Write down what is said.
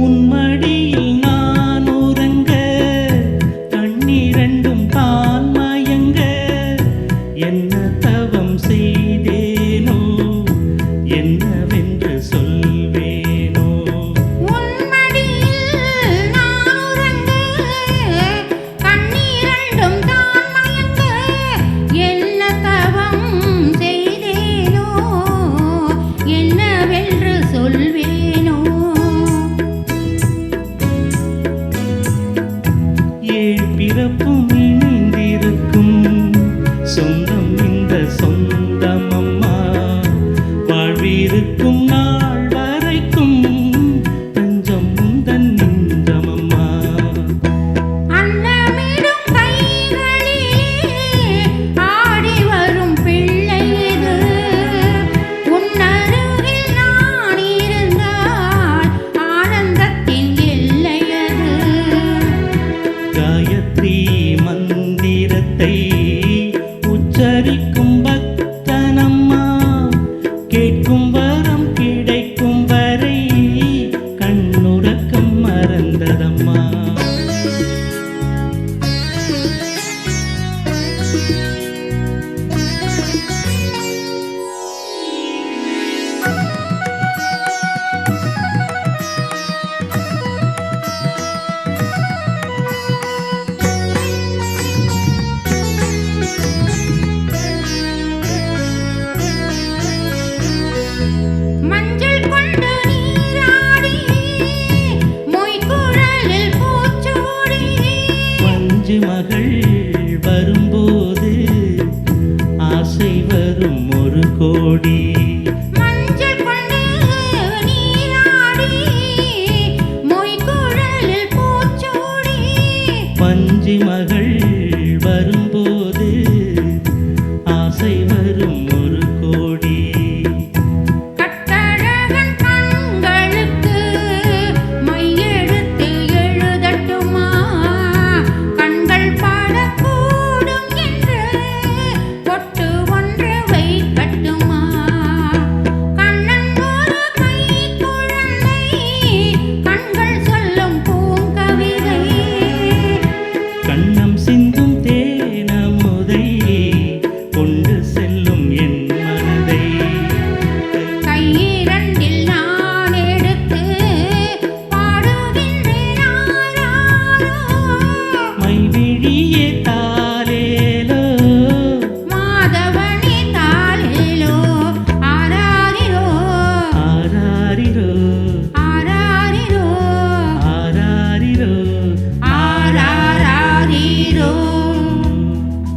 உன்மடியில் நான் உறங்க கண்ணிரண்டும் தான் மயங்க என்ன தவம் செய்தேனோ என்னவென்று சொல்வேனோ உன்மடியில் நான் உறங்க கண்ணிரண்டும் தான் மயங்க என்ன தவம் செய்தேனோ என்னவென்று சொல்வேனோ ஏழ் பிறப்பும் இணைந்திருக்கும் சொந்தம் இந்த சொந்தம் அம்மா வாழ்விருக்கும் நாள் வரைக்கும் தஞ்சம் உந்தன் நெஞ்சமம்மா அன்னமிடும் கைகளிலே ஆடி வரும் பிள்ளை இது உன்னருகில் நான் இருந்தால் ஆனந்தத்தின் எல்லையது காயத்ரி மந்திரத்தை உச்சரிக்கும் பக்தனம்மா கேட்கும் வரம் கிடைக்கும் வரை கண்ணுறக்கம் மறந்ததம்மா மஞ்சள் கொண்டு நீராடி மொய்குழலில் பூச்சூடி பஞ்சு மகள் வரும்போது ஆசை வரும் ஒரு கோடி மஞ்சள் கொண்டு நீராடி மொய்குழலில் பூச்சூடி பஞ்சு மகள்